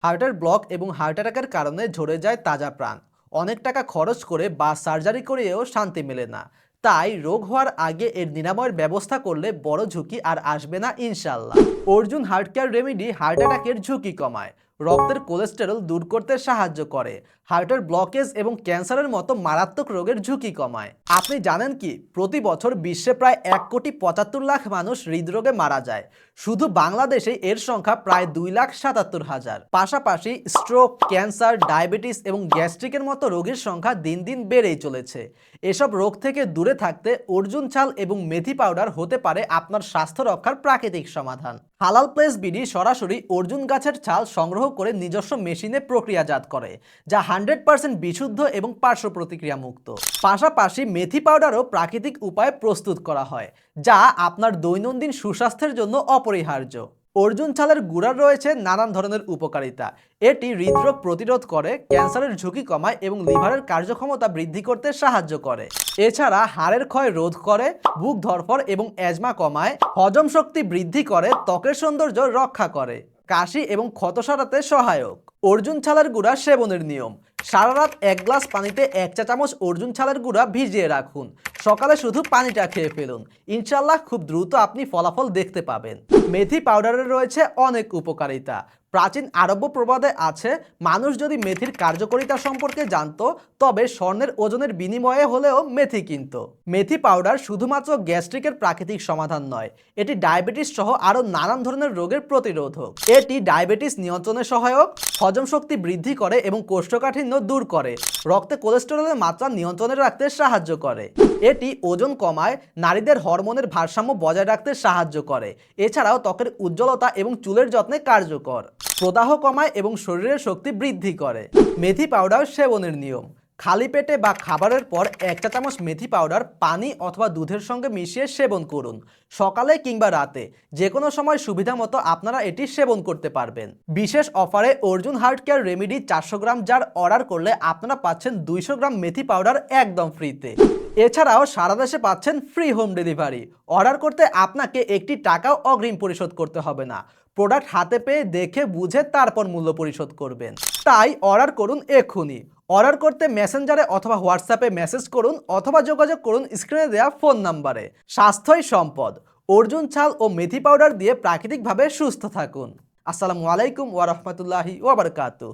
হার্টের ব্লক এবং হার্ট অ্যাটাকের কারণে ঝরে যায় তাজা প্রাণ। অনেক টাকা খরচ করে বা সার্জারি করিয়েও শান্তি মেলে না। তাই রোগ হওয়ার আগে এর নিরাময়ের ব্যবস্থা করলে বড় ঝুঁকি আর আসবে না ইনশাল্লাহ। Arjun heart care remedy heart অ্যাটাকের ঝুঁকি কমায়, রক্তের কোলেস্টেরল দূর করতে সাহায্য করে, হার্টের ব্লকেজ এবং ক্যান্সারের মতো মারাত্মক রোগের ঝুঁকি কমায়। আপনি জানেন কি, প্রতি বছর বিশ্বে প্রায় 1,75,00,000 মানুষ হৃদরোগে মারা যায়। শুধু বাংলাদেশে এর সংখ্যা প্রায় 2,77,000। পাশাপাশি স্ট্রোক, ক্যান্সার, ডায়াবেটিস এবং গ্যাস্ট্রিকের মতো রোগের সংখ্যা দিন দিন বেড়েই চলেছে। এসব রোগ থেকে দূরে থাকতে অর্জুন চাল এবং মেথি পাউডার হতে পারে আপনার স্বাস্থ্য রক্ষার প্রাকৃতিক সমাধান। হালাল প্লেস বিডি সরাসরি অর্জুন গাছের চাল সংগ্রহ করে নিজস্ব মেশিনে প্রক্রিয়াজাত করে, যা 100% বিশুদ্ধ এবং পার্শ্ব প্রতিক্রিয়া মুক্ত। পাশাপাশি মেথি পাউডারও প্রাকৃতিক উপায়ে প্রস্তুত করা হয়, যা আপনার দৈনন্দিন সুস্বাস্থ্যের জন্য অপরিহার্য। অর্জুন চালের গুঁড়ার রয়েছে নানান ধরনের উপকারিতা। এটি হৃদরোগ প্রতিরোধ করে, ক্যান্সারের ঝুঁকি কমায় এবং লিভারের কার্যক্ষমতা বৃদ্ধি করতে সাহায্য করে। এছাড়া হাড়ের ক্ষয় রোধ করে, বুক ধড়ফড় এবং অ্যাজমা কমায়, হজম শক্তি বৃদ্ধি করে, ত্বকের সৌন্দর্য রক্ষা করে, কাশি এবং ক্ষত সারাতে সহায়ক। অর্জুন ছালের গুঁড়া সেবনের নিয়ম: সারা রাত 1 গ্লাস পানিতে 1 চা চামচ অর্জুন ছালের গুঁড়া ভিজিয়ে রাখুন। সকালে শুধু পানিটা খেয়ে ফেলুন। ইনশাল্লাহ খুব দ্রুত আপনি ফলাফল দেখতে পাবেন। মেথি পাউডারের রয়েছে অনেক উপকারিতা। প্রাচীন আরব্য প্রবাদে আছে, মানুষ যদি মেথির কার্যকারিতা সম্পর্কে জানতো তবে স্বর্ণের ওজনের বিনিময়ে হলেও মেথি কিনত। মেথি পাউডার শুধুমাত্র গ্যাস্ট্রিকের প্রাকৃতিক সমাধান নয়, এটি ডায়াবেটিস সহ আরও নানান ধরনের রোগের প্রতিরোধক। এটি ডায়াবেটিস নিয়ন্ত্রণে সহায়ক, হজম শক্তি বৃদ্ধি করে এবং কোষ্ঠকাঠিন্য দূর করে, রক্তে কোলেস্টেরলের মাত্রা নিয়ন্ত্রণে রাখতে সাহায্য করে। এটি ওজন কমায়, নারীদের হরমোনের ভারসাম্য বজায় রাখতে সাহায্য করে। এছাড়াও ত্বকের উজ্জ্বলতা এবং চুলের যত্নে কার্যকর, প্রদাহ কমায় এবং শরীরের শক্তি বৃদ্ধি করে। মেথি পাউডার সেবনের নিয়ম: খালি পেটে বা খাবারের পর 1 চা চামচ মেথি পাউডার পানি অথবা দুধের সঙ্গে মিশিয়ে সেবন করুন। সকালে কিংবা রাতে যে কোনো সময় সুবিধা মতো আপনারা এটি সেবন করতে পারবেন। বিশেষ অফারে অর্জুন হার্ট কেয়ার রেমেডি 400 গ্রাম জার অর্ডার করলে আপনারা পাচ্ছেন 200 গ্রাম মেথি পাউডার একদম ফ্রিতে। এছাড়াও সারা দেশে পাচ্ছেন ফ্রি হোম ডেলিভারি। অর্ডার করতে আপনাকে একটি টাকাও অগ্রিম পরিশোধ করতে হবে না। প্রোডাক্ট হাতে পেয়ে দেখে বুঝে তারপর মূল্য পরিশোধ করবেন। তাই অর্ডার করুন এক্ষুনি। অর্ডার করতে মেসেঞ্জারে অথবা হোয়াটসঅ্যাপে মেসেজ করুন অথবা যোগাযোগ করুন স্ক্রিনে দেওয়া ফোন নাম্বারে। স্বাস্থ্যই সম্পদ। অর্জুন চাল ও মেথি পাউডার দিয়ে প্রাকৃতিকভাবে সুস্থ থাকুন। আসসালামু আলাইকুম ওয়া রাহমাতুল্লাহি ওয়া বারাকাতুহু।